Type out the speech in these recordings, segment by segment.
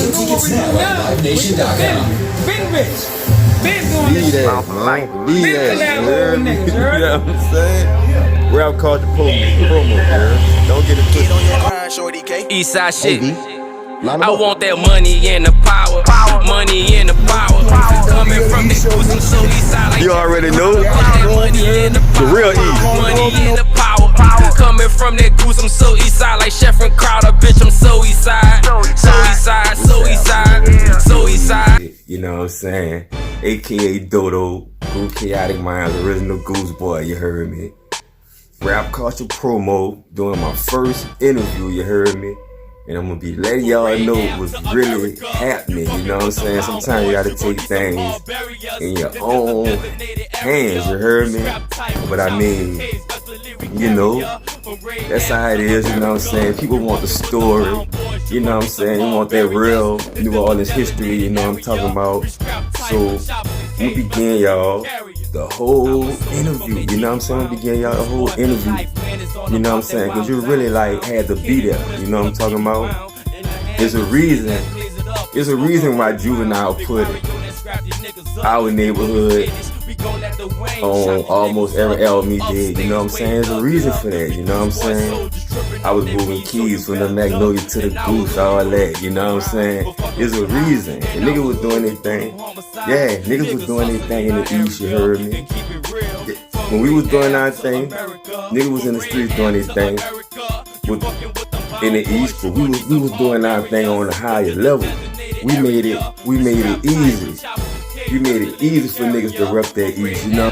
Get your tickets now at livenation.com. Been rich. Been doing this shit. Leave Been that, collabo with niggas, you heard? You know what I'm saying? Rap culture promo, girl. Don't get it twisted. Eastside shit. I want that money and the power. Money and the power. Coming from the goose, I'm so eastside like You already know. money and the power. The real East. Money and the power. Coming from that goose, I'm so eastside like Chef and Crowder. Bitch, I'm so eastside. So eastside, so eastside, so eastside. You know what I'm saying? AKA Doedoe, Goo Chaotic Minds, original Goose Boy, you heard me. Rap culture promo, doing my first interview, you heard me. And I'm gonna be letting y'all know what's really happening, you know what I'm saying? Sometimes you gotta take things in your own hands, you heard me? But I mean, you know, that's how it is, you know what I'm saying? People want the story, you know what I'm saying? They want that real New Orleans history, you know what I'm talking about? So, we begin, y'all, the whole interview, you know what I'm saying? We begin, y'all, the whole interview, you know what I'm saying? Because you really, like, had to be there, you know what I'm talking about? There's a reason why Juvenile put our neighborhood on almost every album he did, you know what I'm saying? There's a reason for that, you know what I'm saying? I was moving keys from the Magnolia to the Goose, all that, you know what I'm saying? There's a reason. The niggas was doing their thing. Yeah, niggas was doing their thing in the East, you heard me? When we was doing our thing, niggas was in the streets doing their thing in the East, but we was doing our thing on a higher level. We made it easy. We made it easy for niggas to rep their East, you know?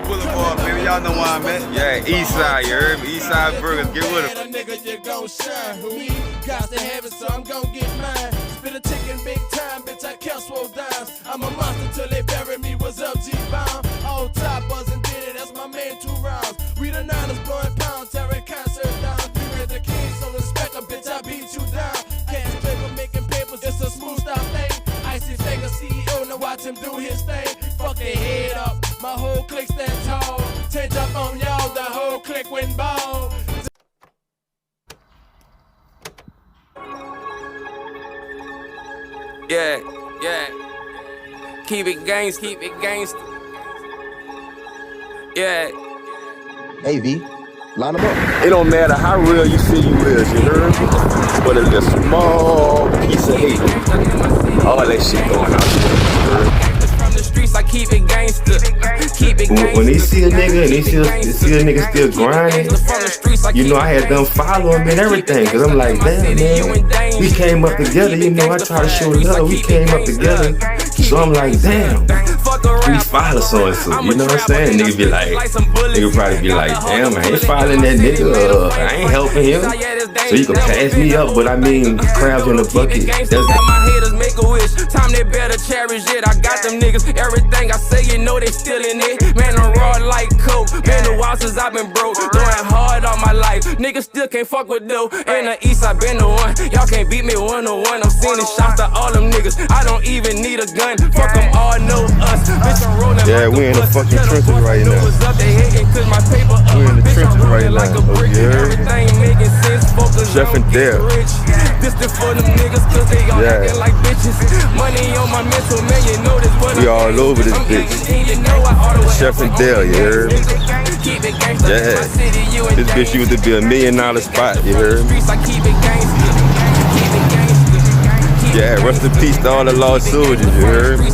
Boulevard, baby, y'all know why I'm at. Yeah, Eastside, you heard me? Eastside Burgers, get with it. Nigga, you gon' shine. Me, got to have it, so I'm gon' get mine. Spit a chicken big time, bitch, I count swole dimes. I'm a monster till they bury me, what's up, G-Bomb? Old top buzzing did it, that's my man, 2 rounds. We the Niners blowing pounds, tearing concert down. You read the king, so respect a bitch, I beat you down. Cash paper making papers, it's a smooth style thing. Icy finger CEO, now watch him do his thing. Fuck their head up, my whole clique stand tall. Change up on y'all, the whole clique win ball. Yeah, yeah. Keep it gangster. Yeah. Hey V, line them up. It don't matter how real you say you is, you heard me? But it's a small piece of hate. All that shit going on, you heard me? I keep it gangster. When they see a nigga and they see a nigga still grinding, you know, I had them follow him and everything. Cause I'm like, damn, man, we came up together, you know, I try to show love, we came up together. So I'm like, damn, we follow so and so, you know what I'm saying? Nigga probably be like, damn, I ain't following that nigga, I ain't helping him. So you can pass me up, but I mean, crabs in the bucket. That's my haters make a wish. Time they better cherish it. I got them niggas, everything I say, you know they still in it. Man, I'm raw like coke. Been a while since I've been broke. Doing hard all my life. Niggas still can't fuck with dough. In the East, I been the one. Y'all can't beat me 1-on-1. I'm sending shots to all them niggas. I don't even need a gun. Fuck them all, know us. Bitch, I'm rolling. Yeah, we in the fucking trenches right now. We in the trenches right now. Everything making sense. Chef and Dale. This for them niggas cause they all acting like bitches. Money on my mental, man, you know this what we all over this bitch. Chef and Dale, you heard me? Yeah. This bitch used to be $1 million spot, you heard me? Yeah, rest in peace to all the lost soldiers, you heard me?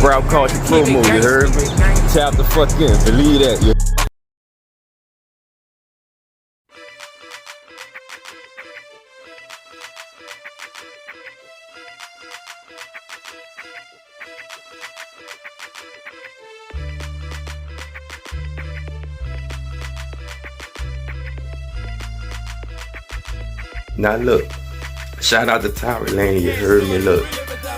Rap culture promo, you heard me? Tap the fuck in, believe that, you. Now look, shout out to Tower Lane, you heard me, look.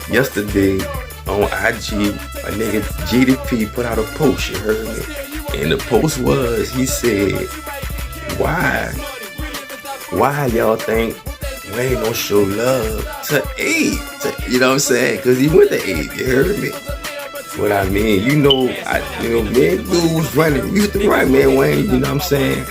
Yesterday on IG, a nigga GDP put out a post, you heard me? And the post was, he said, why y'all think Wayne don't show love to Abe. You know what I'm saying? Cause he went to Abe, you heard me? What I mean, me and dude was running. We used to run, man, Wayne, you know what I'm saying?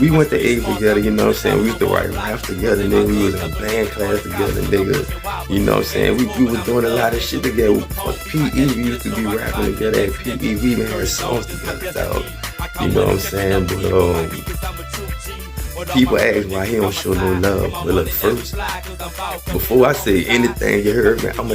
We went to Abe together, you know what I'm saying? We used to write raps together, nigga. We was in a band class together, nigga. You know what I'm saying? We was doing a lot of shit together. Fuck PE, we used to be rapping together at PE. We even had songs together, dog. You know what I'm saying? But people ask why he don't show no love. But look, first, before I say anything, you heard me, I'ma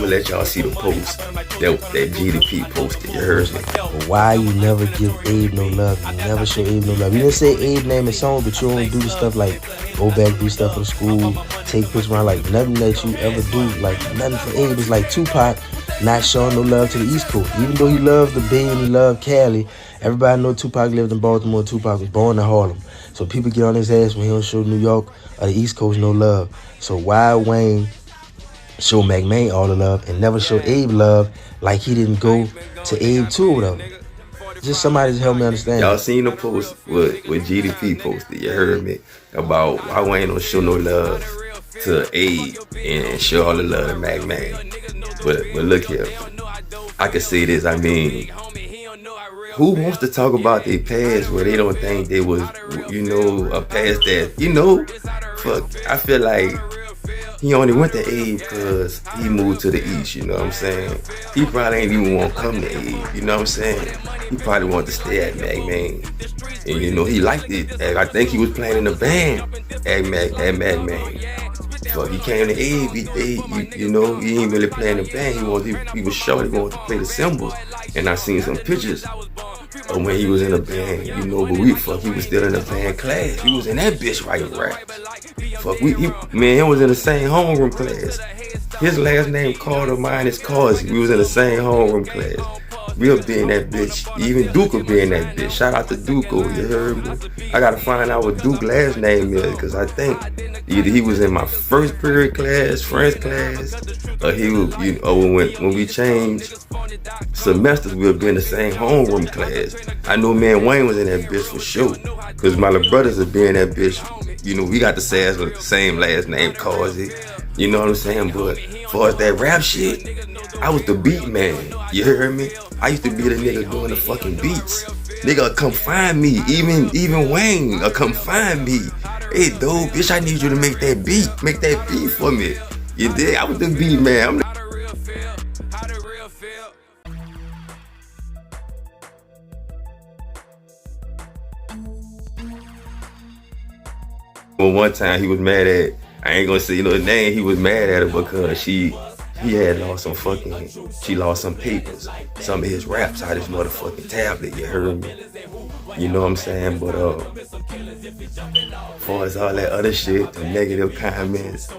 let y'all see the post that GDP posted, you heard me. Why you never give Abe no love? You never show Abe no love. You didn't say Abe name and song, but you don't do the stuff like go back, do stuff for the school, take pictures around, like nothing that you ever do, like nothing for Abe. It's like Tupac not showing no love to the East Coast. Even though he loved the Bay and he loved Cali, everybody know Tupac lived in Baltimore. Tupac was born in Harlem. So people get on his ass when he don't show New York or the East Coast no love. So why Wayne show McMahon all the love and never show Abe love like he didn't go to Abe too or whatever? Just somebody to help me understand. Y'all seen the post with GDP posted, you heard me, about why Wayne don't show no love to Abe and show all the love to McMahon. But look here, I can say this, I mean, who wants to talk about their past where they don't think they was, a past that, fuck, I feel like he only went to Abe because he moved to the East, you know what I'm saying? He probably ain't even want to come to Abe, you know what I'm saying? He probably wanted to stay at McMahon. And he liked it. And I think he was playing in a band at McMahon. Fuck, he came to Abe, he ain't really playing the band. He was short, he wanted to play the cymbals. And I seen some pictures of when he was in a band, but he was still in a band class. He was in that bitch writing raps. Fuck, he was in the same homeroom class. His last name Carter, mine is Causey. We was in the same homeroom class. We'll be in that bitch. Even Duke will be in that bitch. Shout out to Duke, you heard me? I gotta find out what Duke's last name is, because I think either he was in my first period class, French class, or he was, when we changed semesters, we'll be in the same homeroom class. I know man Wayne was in that bitch for sure, because my little brothers will be in that bitch. We got the same last name, Causey. You know what I'm saying? But as far as that rap shit, I was the beat man. You heard me? I used to be the nigga doing the fucking beats. Nigga, come find me. Even Wayne, come find me. Hey, dude, bitch, I need you to make that beat. Make that beat for me. You dig? I was the beat man. Well, one time he was mad at, I ain't gonna say his name, he was mad at her because he had lost she lost some papers, some of his raps out of his motherfucking tablet, you heard me? You know what I'm saying? But as far as all that other shit, the negative comments,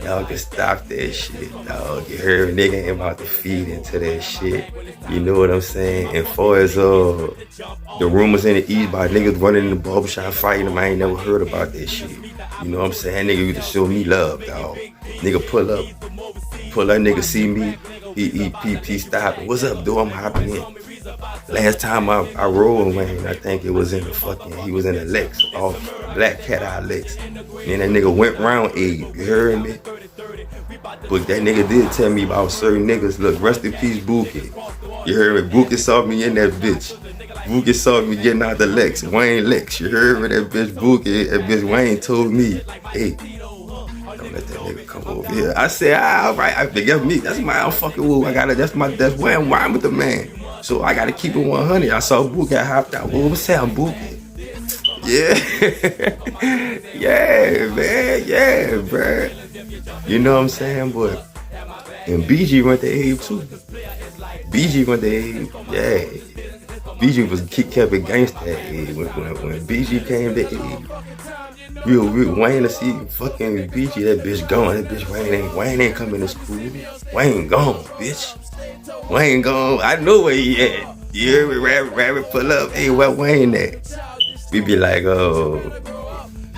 y'all can stop that shit, dog. You heard me? Nigga ain't about to feed into that shit. You know what I'm saying? And as far as the rumors in the East about niggas running in the barbershop fighting them, I ain't never heard about that shit. You know what I'm saying? Nigga used to show me love, dog. Nigga pull up, nigga see me, he stop. What's up, dude? I'm hopping in. Last time I rolled with Wayne, I think it was in he was in a Lex, off Black Cat Eye Lex. And that nigga went round Abe, you heard me? But that nigga did tell me about certain niggas. Look, rest in peace, Bookie. You heard me? Bookie saw me in that bitch. Bookie saw me getting out the Lex, Wayne Lex. You heard me? That bitch Bookie, that bitch Wayne told me, hey, don't let that nigga come over here. I said, all right, I forgive me. That's my fucking rule. That's where I'm riding with the man. So I gotta keep it 100. I saw Bookie, I hopped out. What was that, Bookie? Yeah. Yeah, man. Yeah, bro. You know what I'm saying? But, and BG went to Abe too. BG went to Abe, yeah. BG kept it gangsta at Abe. When BG came to Abe, we Wayne to see fucking BG, that bitch gone. That bitch Wayne ain't coming to school. Wayne gone, bitch. Wayne gone. I know where he at. You hear me? Rabbit pull up. Hey, where Wayne at? We be like, oh,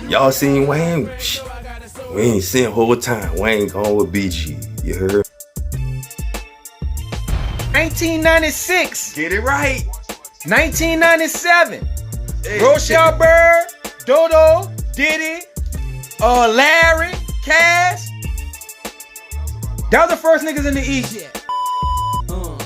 y'all seen Wayne? Shh. We ain't seen whole time. Wayne gone with BG. You heard? 1996. Get it right. 1997. Hey. Rochelle Bird, Doedoe, Diddy, Larry, Cass. That was the first niggas in the East.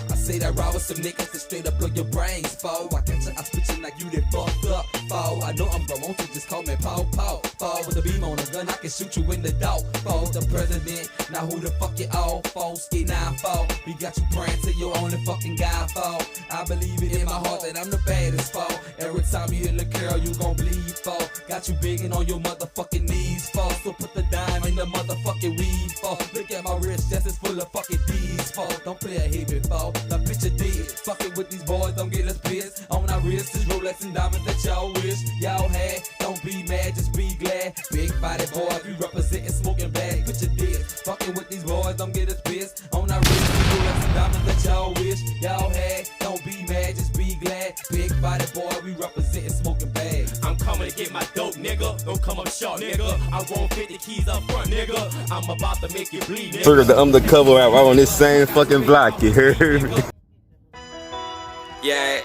I say that raw with some niggas that straight up blow your brains, fool. I catch I spit you like you done fucked up, fool. I know I'm grown, won't you just call me Pow Pow, fool. With a beam on a gun, I can shoot you in the dog, fool. The president, now who the fuck you all, fool? Ski 9-4, we got you praying to your only fucking guy, fool. I believe it in my heart that I'm the baddest, fool. Every time you hit the girl, you gon' bleed, fool. Got you begging on your motherfucking knees, fool. So put the dime in the motherfucking weed, fool. Look at my wrist, just as full of fucking D's, fool. Don't play a heavy, fool. The picture dead. Fucking with these boys, don't get us pissed. On our wrists is Rolex and diamonds that y'all wish y'all had. Don't be mad, just be glad. Big body boys, we representing smoking bag. Picture dead. Fucking with these boys, don't get us pissed. On our wrists is Rolex and diamonds that y'all wish y'all had. Don't be mad, just be glad. Big body boy, we representing smoking bags. I'm coming to get my dope, nigga. Don't come up short, nigga. I want 50 keys up front, nigga. I'm about to make you bleed, nigga. Sort of the undercover rap on this same fucking block, you heard me? Yeah.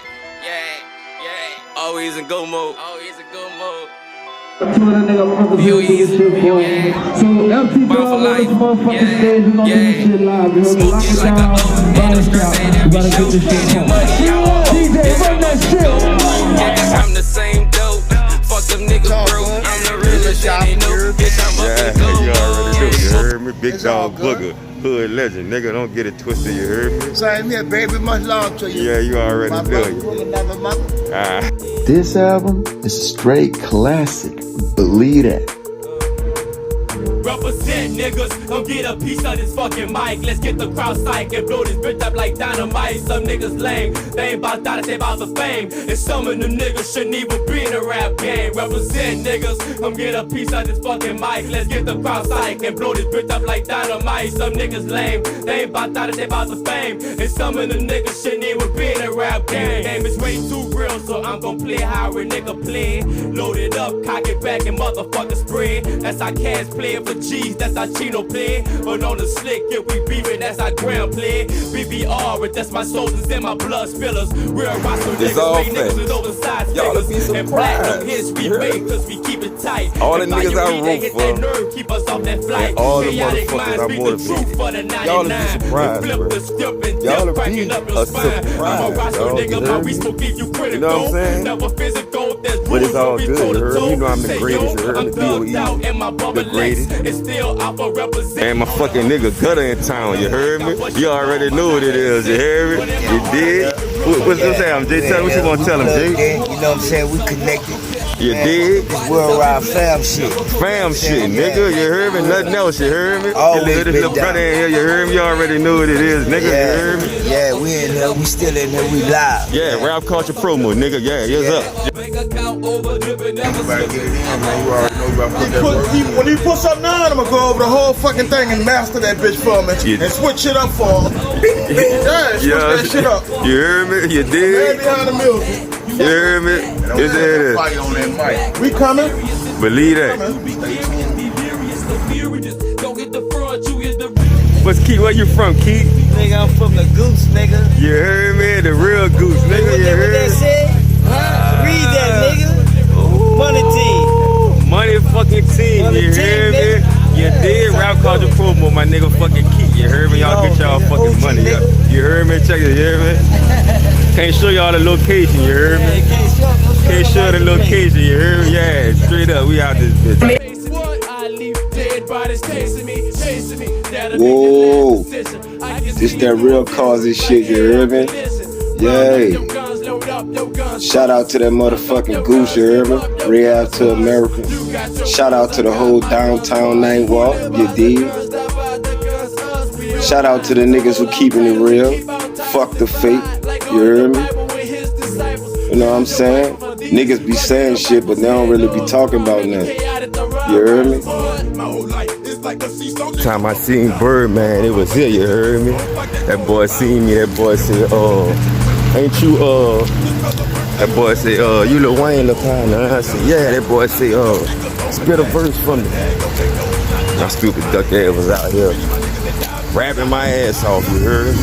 Always in go mode. Feel easy. Bound for life. Smoking like a old man. Every show, getting money. Yeah, I'm the same dope. Fuck them niggas, bro. I'm the realest, and they know. Bitch, I'm up in go you already mode. know, you heard me? Big dog booger. Hood legend, nigga, don't get it twisted, you heard me? Same here, baby, much love to you. Yeah, you already My know brother, you. another mother. This album is a straight classic. Believe that. Represent niggas, come get a piece of this fucking mic. Let's get the crowd psych and blow this bitch up like dynamite. Some niggas lame, they ain't about that, they about the fame. And some of them niggas shouldn't even be in the rap game. Represent niggas, come get a piece of this fucking mic. Let's get the crowd psych and blow this bitch up like dynamite. Some niggas lame, they ain't about that, they about the fame. And some of them niggas shouldn't even be in the rap game. Game is way too real, so I'm gon' play how a nigga play. Load it up, cock it back and motherfucker spread. That's how Cash play for G's, that's how Chino play. But on the slick, if we beefin', that's how Graham play. BBR, but that's my soldiers and my blood spillers. Real roster niggas, make niggas with oversized figures. And platinum hits we make, cause we keep it tight. All the niggas I root hit for. that nerve, keep us off that flight. And all the Chaotic motherfuckers minds I speak the motivate. truth for the 99. Y'all be surprised, Flip bro. the skip and Y'all dip, be cracking up your a spine. I'm a surprise, roster dog, you nigga, my heard me? reach will give you critical. You know what I'm saying? Never physical, there's But it's all rules, good, we you heard me? You know I'm the Say, greatest, you heard I'm me? thugged DOE, out and my bubble the greatest. It's still out for represent. And my fucking nigga Gutter in town, you heard me? You already know what it is, you heard me? You did? What's this saying, Jay? Tell me what you gonna tell him, Jay? You know what I'm saying? We connected. You did? This worldwide fam shit. Fam shit, nigga, you heard me? Nothing else, you heard me? Always This been little down. brother in here, you heard me? You already know what it is, nigga, you heard me? Yeah, we in here, we still in here, we live. Yeah, rap culture promo, nigga, yeah, yes up. Bank account over, dripping, never slipping. When he puts something on, I'm gonna go over the whole fucking thing and master that bitch for me. Yeah. And switch it up for him. Yeah, switch that shit up. You heard me? You Man did? behind the music. You heard me? It's it. On that mic. We coming? Believe that. Don't get the front, you get the What's Keith? Where you from, Keith? Nigga, I'm from the Goose, nigga. You heard me? The real goose, nigga. You What heard that me? said? Read that, nigga. Money team. Money fucking team, Money you team, heard me? nigga. You did rap culture promo, my nigga fucking Keith. You heard me? Y'all get y'all fucking money. You heard me? Check it, you heard me? Can't show y'all the location, you heard me? Can't show the location, you heard me? Yeah, straight up, we out this bitch. What I leave dead bodies chasing me. Whoa. This that real causes shit, you heard me? Yay. Shout out to that motherfucking Goose, you heard me? Rehab to America. Shout out to the whole downtown name walk, you dig? Shout out to the niggas who keeping it real. Fuck the fake, you heard me? You know what I'm saying? Niggas be saying shit, but they don't really be talking about nothing. You heard me? Time I seen Birdman, it was here, you heard me? That boy seen me, that boy said, ain't you, that boy said, you Lil Wayne, Lil Pine? I said, yeah, that boy said, spit a verse for me. My stupid duck ass was out here rapping my ass off, you heard me?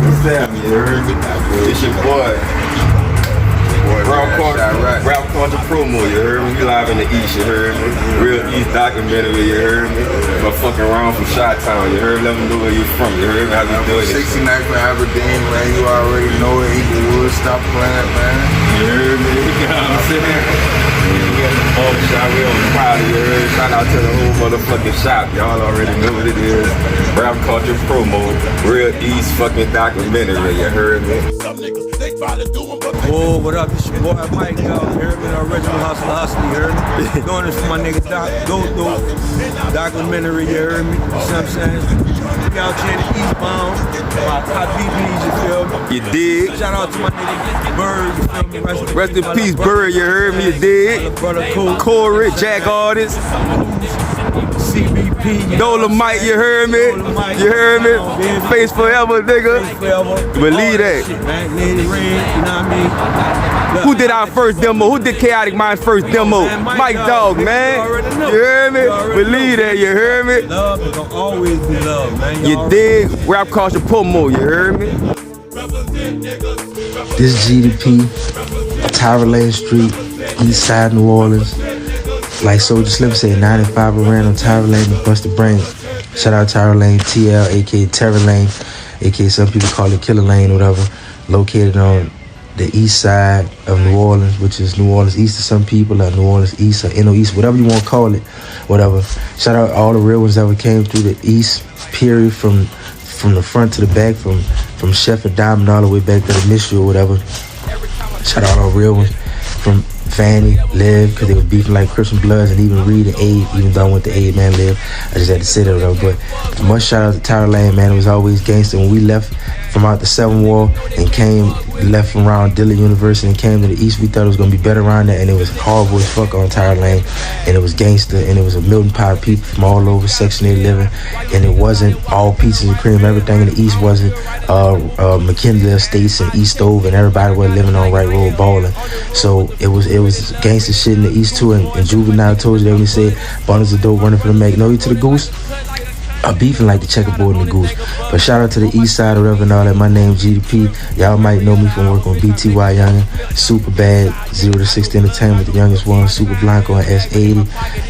What's that, you heard me? It's your boy. Rap culture promo, you heard me? We live in the East, you heard me? Real East documentary, you heard me? But fucking around from Chi-Town, you heard me? Let them know where you from, you heard me? How you doing? 69 from Aberdeen, man. You already know it. Inglewood, stop playing, man. You heard me? You know what I'm saying? Shop, we on the crowd, you heard? Shout out to the whole motherfucking shop. Y'all already know what it is. Rap culture promo, real East fucking documentary, you heard me? Oh, what up? It's your boy Mike, y'all. You heard me? The original hustler, you heard me? Doing this for my nigga Doedoe. Documentary, you heard me? You know what I'm saying? We out here in the eastbound. My hot BBs, you feel me? You dig? Shout out to my nigga Bird, you feel me? Rest in peace, Bird, you heard me? You dig? Corey, Jack Artist. CBP, Dolomite, you heard me? You heard me? Face forever, nigga. Believe that. Who did our first demo? Who did Chaotic Mind's first demo? Mike Dog, man. You heard me? Believe that, you heard me? Love is gonna always be love, man. You dig? Rap culture promo, you heard me? This GDP, Tyra Lane Street, East Side New Orleans. Like Soulja Slim said, 95 ran on Tyra Lane and Busta Brains. Shout out Tyra Lane, TL, aka Terror Lane, aka some people call it Killer Lane, whatever. Located on the east side of New Orleans, which is New Orleans East to some people, or New Orleans East, or NO East, whatever you want to call it, whatever. Shout out all the real ones that ever came through the East, period, from the front to the back, from Chef and Diamond all the way back to the Mystery or whatever. Shout out all the real ones. From Fanny, Liv, because they were beefing like Crips and Bloods, and even Reed and Aid, even though I went to Aid, man, Liv. I just had to say that, though. But much shout out to Tyra Lane, man. It was always gangster. When we left from out the 7 Wall and left from around Dillon University and came to the East, we thought it was going to be better around there, and it was horrible as fuck on Tyra Lane, and it was gangster, and it was a melting pot of people from all over Section 8 living, and it wasn't all pieces of cream. Everything in the East wasn't McKinley Estates and East Stove, and everybody was living on Right Road balling. So it was gangster shit in the East too, and Juvenile told you that when he said bundles of dope running for the Magnolia to the Goose. Beefing like the checkerboard and the goose. But shout out to the East Side or whatever and all that. My name GDP. Y'all might know me from working on BTY Youngin, Super Bad, 0 to 60 Entertainment, the youngest one, Super Blanco on S80,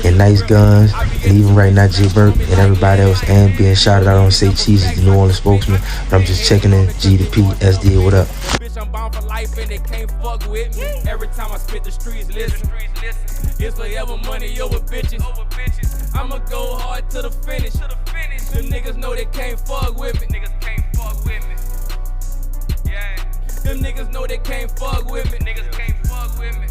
and Nice Guns, and even right now J Burke and everybody else, and being shouted out on Say Cheese as the New Orleans spokesman. But I'm just checking in. GDP, SD, what up? Bitch, I'm bound for life and they can't fuck with me. Every time I spit the streets, listen. It's forever money over bitches. I'ma go hard to the finish. Them niggas know they can't fuck with me. Niggas can't fuck with me. Yeah. Them niggas know they can't fuck with me. Niggas can't fuck with me.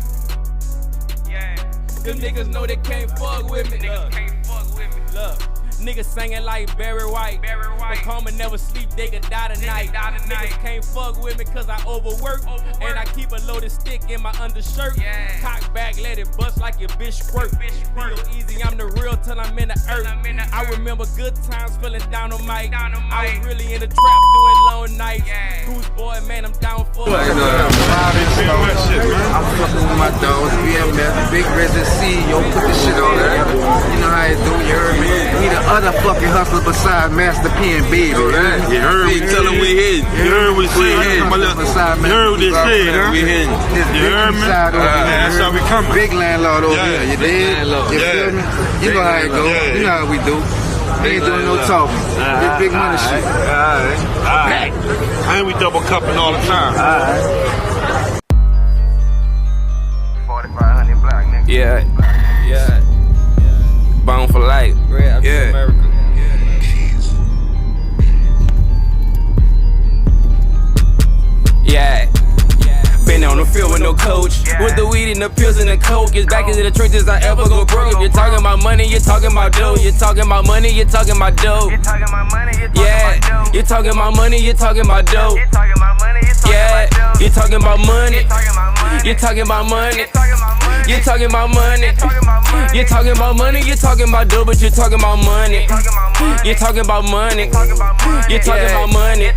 Yeah. Them niggas know they can't fuck with me. Niggas can't fuck with me. Look. Niggas singing like Barry White. But karma never sleep, they could die tonight. Niggas can't fuck with me cause I overwork. And I keep a loaded stick in my undershirt. Cock back, let it bust like your bitch squirt. Feel easy, I'm the real till I'm in the earth. I remember good times feeling down on mic. I was really in the trap doing long nights. Goose boy, man, I'm down for it. I'm fucking with my dogs, BMF, Big Rizzy C, yo, put this shit on there. You know how it do, you heard me? We the other fucking hustler besides Master P and Baby. You heard me, tell them we hitting. You heard what we said. You heard what they said, huh? We hitting. You heard me? That's how we coming. Big landlord over here, you dig? You feel me? You know how it go. You know how we do. We ain't doing no talking. This big money shit. Alright. And we double cupping all the time. Alright. 4500 black nigga. Yeah. Bound for life. Yeah. America. Yeah. Been on the field with no coach. With the weed and the pills and the coke. It's back into the trenches, I ever go broke. If you're talking about money, you're talking about dough. You're talking about money, you're talking about dough. Yeah. You're talking about money, you're talking about dough. Yeah. You're talking about money. You're talking about money. You talking about money. You talking about money. You talking about dope, but you talking about money. You talking about money. You talking about money.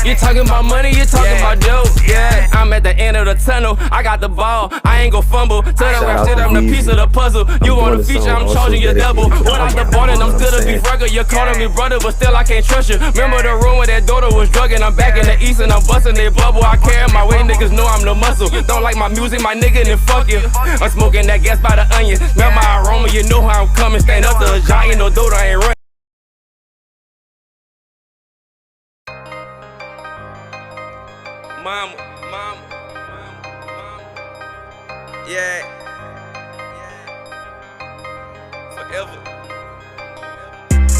You talking about money. You talking about dope. Yeah, I'm at the end of the tunnel. I got the ball. I ain't gon' fumble. Tell the rap that I'm the piece of the puzzle. You want a feature? I'm charging you double. Without the ball, and I'm still a beef record. You're calling me brother, but still I can't trust you. Remember the room where that Doedoe was drugging? I'm back in the east and I'm busting their bubble. I carry my weight, niggas know I'm the muscle. Don't like my music, my nigga, then fuck you. I'm smoking that gas by the onion. Smell my aroma, you know how I'm coming. Stand up to a giant, no Doedoe, I ain't running. Mama, yeah, forever.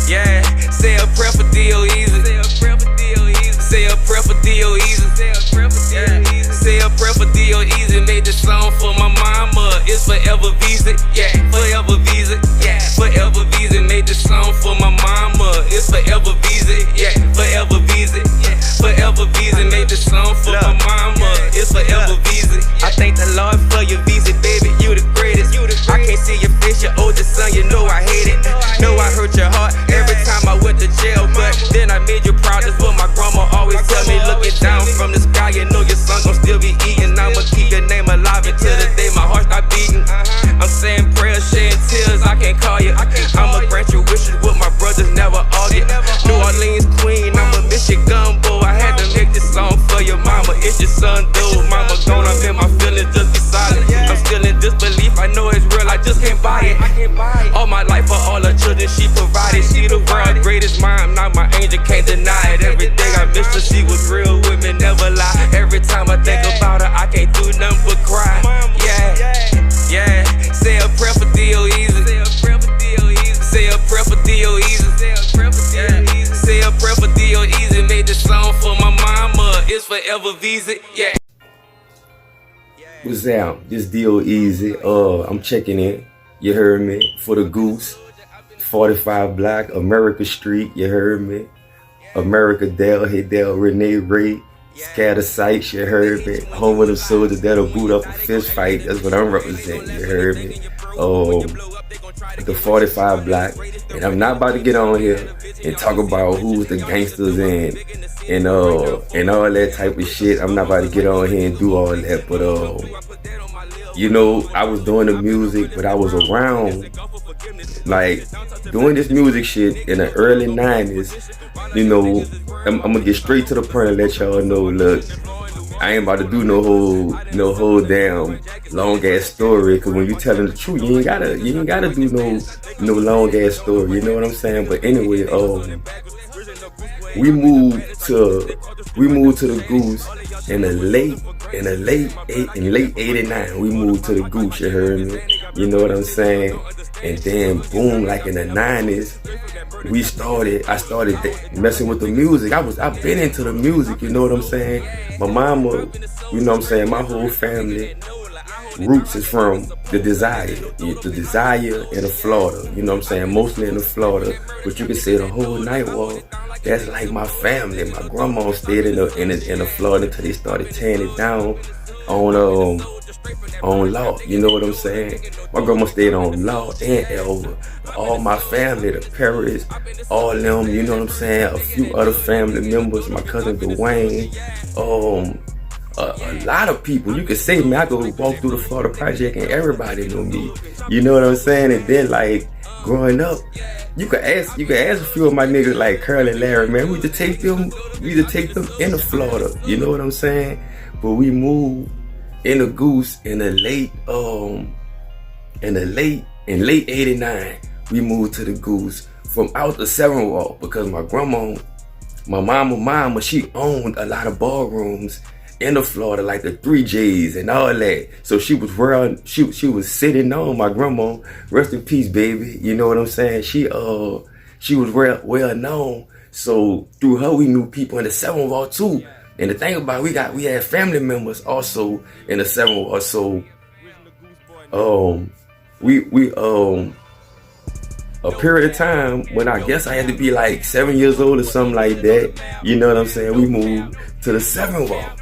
Yeah, say a prayer for Doedoe easy. Say a prayer for Doedoe easy. Say a prayer for Doedoe easy. Say a prayer for Doedoe easy. Made this song for my mama. It's forever Visa. Yeah, forever Visa. Yeah, forever Visa. Made this song for my mama. It's forever Visa. Yeah, forever Visa. Yeah, forever Visa. Made this song for my mama. It's forever Visa. I thank the Lord for your visa, baby. You the greatest. I can't see your face, your oldest son. You know I hate it. Know I hurt your heart every time I went to jail, but then I made you proud. That's what my grandma always tell me. Looking down from the sky, you know your son gon' still be eating. I'ma keep your name alive until the day my heart start beating. I'm saying prayers, shedding tears, I can't call you. I'ma grant your wishes with my brothers, never argue. New Orleans queen, I'm a Michigan boy. I had to make this song for your mama. It's your son, dude. Mama gone, I'm in my feelings, just be silent. I'm still in disbelief, I know it's real, I just can't buy it. All my life for all the children she provided. She the world's greatest mom, now my angel can't deny it. Every day I miss her, she was real with me, never lie. Every time I think about her, I can't do nothing but cry. Yeah, say a prayer for Doedoe easy. Say a prayer for Doedoe easy. Say a prayer for Doedoe easy. Say a prayer for Doedoe easy. Made this song for my mama. It's forever Visa. Yeah. What's up? This Doedoe easy. I'm checking in. You heard me? For the Goose. 45 Black, America Street, you heard me? America Dale, hey Dale, Renee Ray, Scatter Sights, you heard me? Home of the soldiers that'll boot up a fist fight, that's what I'm representing, you heard me? The 45 Black, and I'm not about to get on here and talk about who's the gangsters and all that type of shit. I'm not about to get on here and do all that, but you know, I was doing the music, but I was around, like, doing this music shit in the early 90s. You know, I'm gonna get straight to the point and let y'all know, look, I ain't about to do no whole damn long ass story, cause when you telling the truth, you ain't gotta do no long ass story, you know what I'm saying? But anyway, we moved to the Goose in late 89. We moved to the Goose, you heard me? You know what I'm saying? And then boom, like in the 90s, I started messing with the music. I've been into the music, you know what I'm saying? My mama, you know what I'm saying, my whole family roots is from the Desire in the Florida, you know what I'm saying, mostly in the Florida, but you can say the whole night walk, that's like my family. My grandma stayed in the Florida until they started tearing it down on Law, you know what I'm saying? My grandma stayed on Law and Elva. All my family, the Perrys, all them, you know what I'm saying? A few other family members, my cousin Dwayne, a lot of people. You could say, man, I go walk through the Florida Project and everybody know me. You know what I'm saying? And then, like, growing up, you could ask a few of my niggas like Curl and Larry, man, we just take them into Florida. You know what I'm saying? But we moved in the Goose in late 89. We moved to the Goose from out the 7 Walk because my mama, she owned a lot of ballrooms in the Florida, like the 3Js and all that. So she was sitting on my grandma, rest in peace, baby. You know what I'm saying? She was well known. So through her, we knew people in the 7 Walk too. And the thing about we had family members also in the 7 Walk. So we a period of time when I guess I had to be like 7 years old or something like that. You know what I'm saying? We moved to the 7 Walk.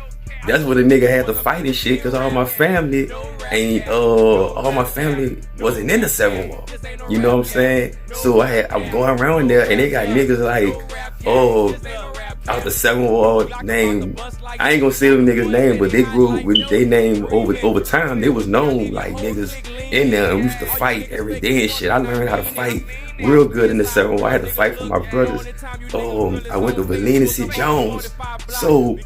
That's where the nigga had to fight and shit, cause all my family And all my family wasn't in the 7th Ward. You know what I'm saying? So I was going around there and they got niggas like, out the 7th Ward name. I ain't gonna say them niggas' name, but they grew with their name over time. They was known like niggas in there, and we used to fight every day and shit. I learned how to fight real good in the 7th Ward. I had to fight for my brothers. I went to Valina C. Jones. So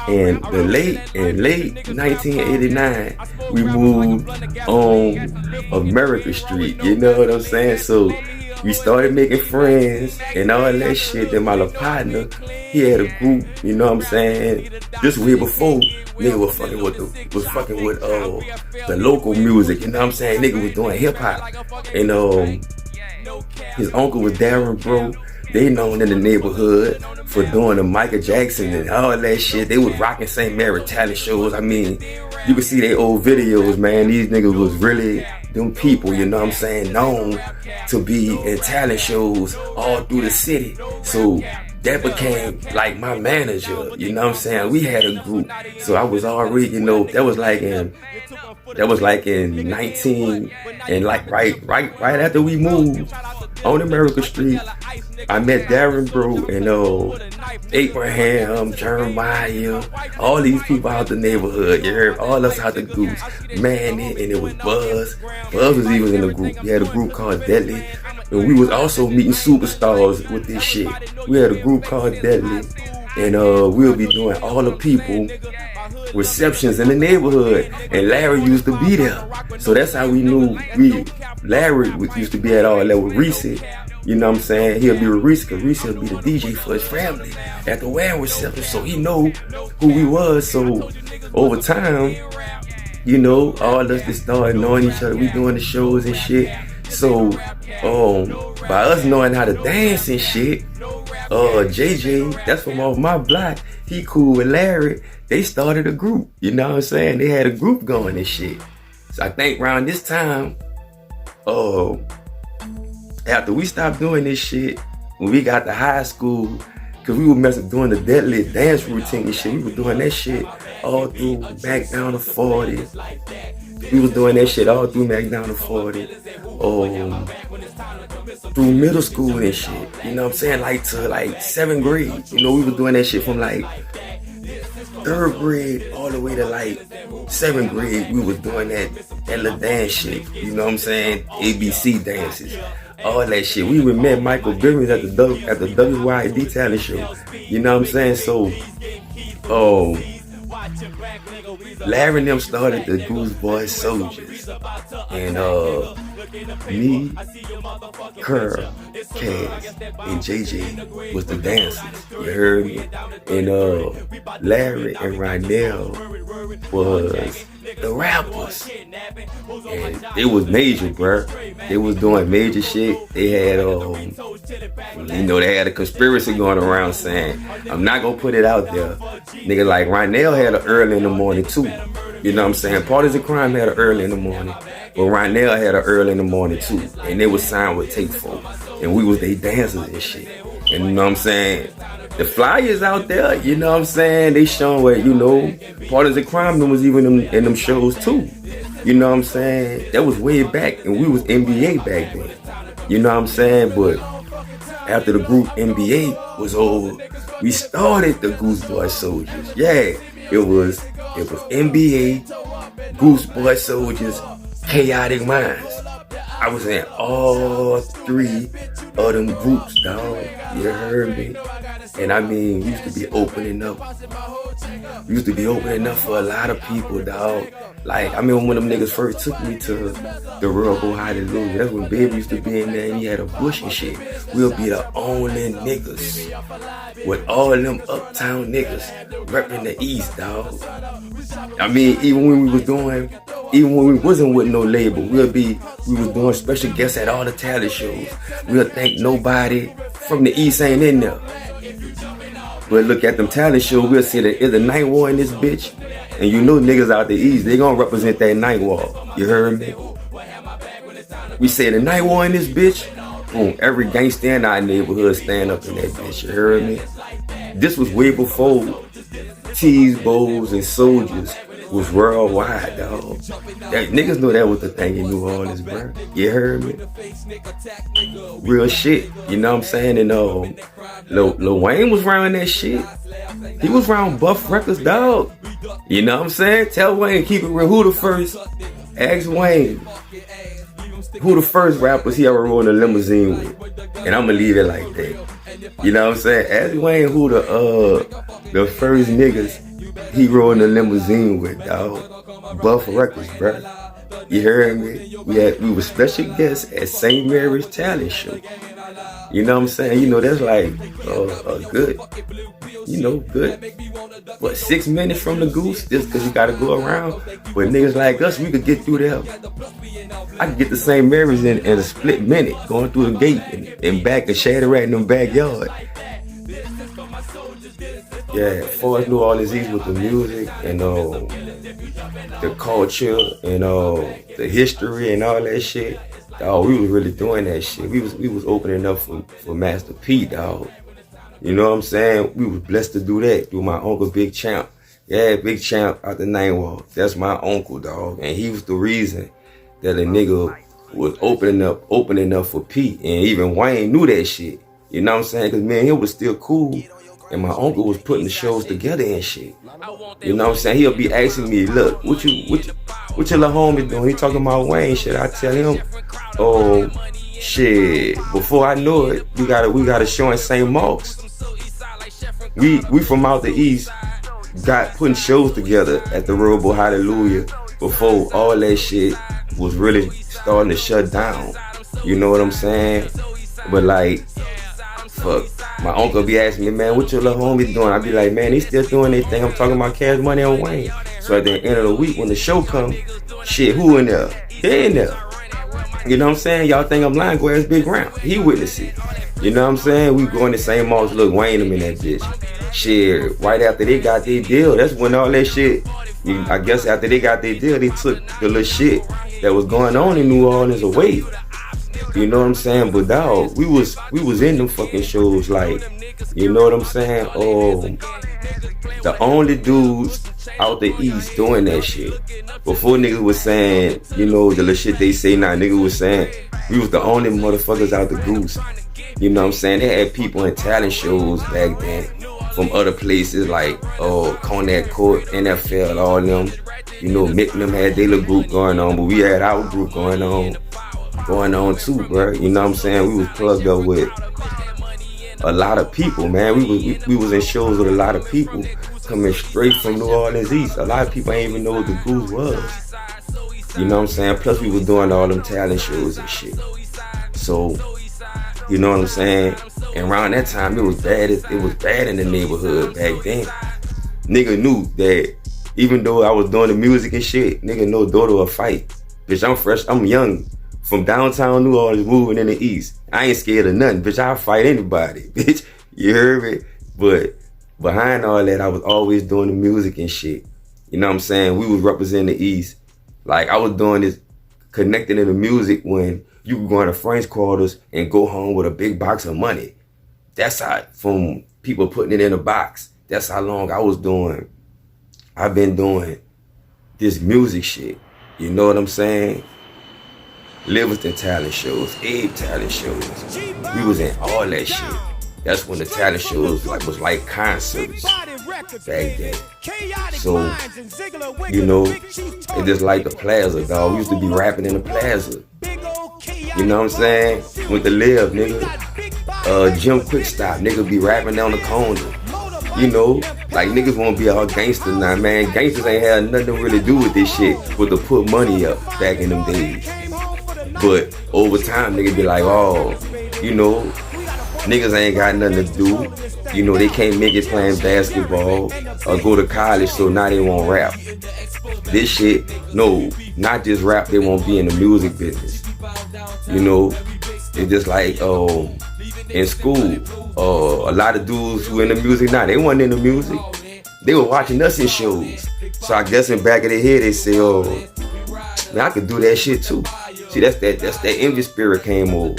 in late 1989, we moved on America Street. You know what I'm saying? So we started making friends and all that shit. Then my little partner, he had a group, you know what I'm saying? This way before, nigga was fucking with the local music, you know what I'm saying? Nigga was doing hip hop. And his uncle was Darren Bro. They known in the neighborhood for doing the Michael Jackson and all that shit. They was rocking St. Mary talent shows. I mean, you can see their old videos, man. These niggas was really them people, you know what I'm saying, known to be in talent shows all through the city. So that became like my manager, you know what I'm saying? We had a group. So I was already, you know, that was like in 19 and like right after we moved on America Street. I met Darren Bro and Abraham, Jeremiah, all these people out the neighborhood. You heard all us out the groups. Manny, and it was Buzz. Buzz was even in the group. We had a group called Deadly. And we was also meeting superstars with this shit. We had a group called Deadly. And we'll be doing all the people receptions in the neighborhood. And Larry used to be there. So that's how we knew Larry used to be at all that with Reese. You know what I'm saying? He'll be with Reese, because Reese will be the DJ for his family at the wedding reception. So he know who we was. So over time, you know, all of us just started knowing each other. We doing the shows and shit. So by us knowing how to dance and shit, JJ, that's from off my block, he cool with Larry. They started a group, you know what I'm saying? They had a group going and shit. So I think around this time, after we stopped doing this shit, when we got to high school, cause we were doing the Deadly dance routine and shit. We were doing that shit all through back down to 40. We was doing that shit all through back down to 40. Through middle school and shit. You know what I'm saying? Like to like 7th grade. You know, we was doing that shit from like 3rd grade all the way to like 7th grade. We was doing that little dance shit. You know what I'm saying? ABC dances. All that shit. We even met Michael Bivens at the WYD talent show. You know what I'm saying? So, Larry and them started the Goose Boy Soldiers. And me, Curl, Cass, and JJ was the dancers. You heard me? And Larry and Rydell was the rappers. And it was major, bruh. They was doing major shit. They had they had a conspiracy going around saying, I'm not gonna put it out there. Nigga like Rydell had an early in the morning too. You know what I'm saying? Parties of Crime had an early in the morning. But Rydell had an early in the morning too. And they was signed with Take 4. And we was they dancers and shit. And you know what I'm saying? The flyers out there, you know what I'm saying? They showing where, you know, Parties of Crime was even in them shows too. You know what I'm saying? That was way back, and we was NBA back then. You know what I'm saying? But after the group NBA was over, we started the Goose Boy Soldiers. Yeah, it was NBA, Goose Boy Soldiers, Chaotic Minds. I was in all 3 of them groups, dog. You heard me? And I mean, we used to be opening up. We used to be opening up for a lot of people, dog. Like, I remember when them niggas first took me to the Royal Go Hallelujah. That's when Baby used to be in there and he had a bush and shit. We'll be the only niggas with all them uptown niggas repping the East, dog. I mean, even when we wasn't with no label, we was doing special guests at all the talent shows. We'll think nobody from the East ain't in there. But look at them talent shows, we'll see that there's a night war in this bitch. And you know niggas out the East, they gonna represent that night war. You heard me? We say the night war in this bitch, boom, every gangster in our neighborhood stand up in that bitch. You heard me? This was way before T's, Bows, and Soldiers was worldwide, dog. That niggas knew that was the thing in New Orleans, bro. You heard me? Real shit. You know what I'm saying? And Lil Wayne was around that shit. He was around Buff Records, dog. You know what I'm saying? Tell Wayne, keep it real. Who the first? Ask Wayne. Who the first rappers he ever rode in a limousine with? And I'ma leave it like that. You know what I'm saying? Ask Wayne who the first niggas he rode in a limousine with, dog. Buff Records, bro. You heard me? We were special guests at St. Mary's talent show. You know what I'm saying? You know, that's like a good, good. What, 6 minutes from the Goose? Just because you got to go around. But niggas like us, we could get through there. I could get to St. Mary's in a split minute, going through the gate and back to Shadrack in them backyard. Yeah, as far as New Orleans East with the music and the culture and the history and all that shit, dog, we was really doing that shit. We was opening up for Master P, dog. You know what I'm saying? We was blessed to do that through my uncle Big Champ. Yeah, Big Champ out the Nine Wall. That's my uncle, dog. And he was the reason that a nigga was opening up for P. And even Wayne knew that shit. You know what I'm saying? Cause man, he was still cool. And my uncle was putting the shows together and shit. You know what I'm saying? He'll be asking me, look, what your little homie doing? He talking about Wayne shit. I tell him, oh shit. Before I knew it, we got a show in St. Mark's. We from out the east got putting shows together at the Robo Hallelujah before all that shit was really starting to shut down. You know what I'm saying? But like, fuck, my uncle be asking me, man, what your little homie doing? I be like, man, he still doing their thing. I'm talking about Cash Money and Wayne. So at the end of the week when the show come, shit, who in there? They in there. You know what I'm saying? Y'all think I'm lying? Go ask Big Round. He witnessed it. You know what I'm saying? We going the same malls, look, Wayne them in that bitch. Shit, right after they got their deal, that's when all that shit, I guess after they got their deal, they took the little shit that was going on in New Orleans away. You know what I'm saying? But dog, we was in them fucking shows, like, you know what I'm saying? The only dudes out the east doing that shit. Before niggas was saying, you know, the little shit they say now, niggas was saying, we was the only motherfuckers out the Goose. You know what I'm saying? They had people in talent shows back then from other places like Cognac Court, NFL, all them. You know, Mick and them had their little group going on, but we had our group going on too, bro. You know what I'm saying? We was plugged up with a lot of people, man. We was in shows with a lot of people coming straight from New Orleans East. A lot of people ain't even know what the Goose was. You know what I'm saying? Plus we was doing all them talent shows and shit. So, you know what I'm saying? And around that time, it was bad in the neighborhood back then. Nigga knew that even though I was doing the music and shit, nigga know Doedoe a fight. Bitch, I'm fresh, I'm young. From downtown New Orleans, moving in the east. I ain't scared of nothing, bitch. I'll fight anybody, bitch. You heard me? But behind all that, I was always doing the music and shit. You know what I'm saying? We was representing the east. Like, I was doing this, connecting in the music when you could go into friends' quarters and go home with a big box of money. That's how, from people putting it in a box, that's how long I've been doing this music shit. You know what I'm saying? Livingston talent shows, Abe talent shows. We was in all that shit. That's when the talent shows was like concerts back then. So, you know, it just like the plaza, dog. We used to be rapping in the plaza. You know what I'm saying? With the live, nigga. Jim Quickstop, nigga be rapping down the corner. You know, like niggas won't be all gangsters now, man. Gangsters ain't had nothing to really do with this shit, but to put money up back in them days. But over time, niggas be like, oh, you know, niggas ain't got nothing to do. You know, they can't make it playing basketball or go to college, so now they won't rap. This shit, no, not just rap, they won't be in the music business. You know, it's just like, in school, a lot of dudes who in the music now, they wasn't in the music. They were watching us in shows. So I guess in back of their head, they say, oh, man, I could do that shit too. See, that's that envy spirit came over.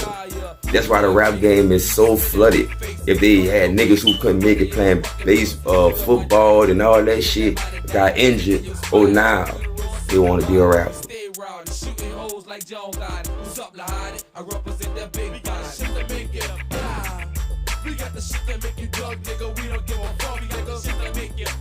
That's why the rap game is so flooded. If they had niggas who couldn't make it playing football and all that shit, got injured, now they want to be a rapper. We got the shit that make you duck, nigga. We don't give a fuck, nigga.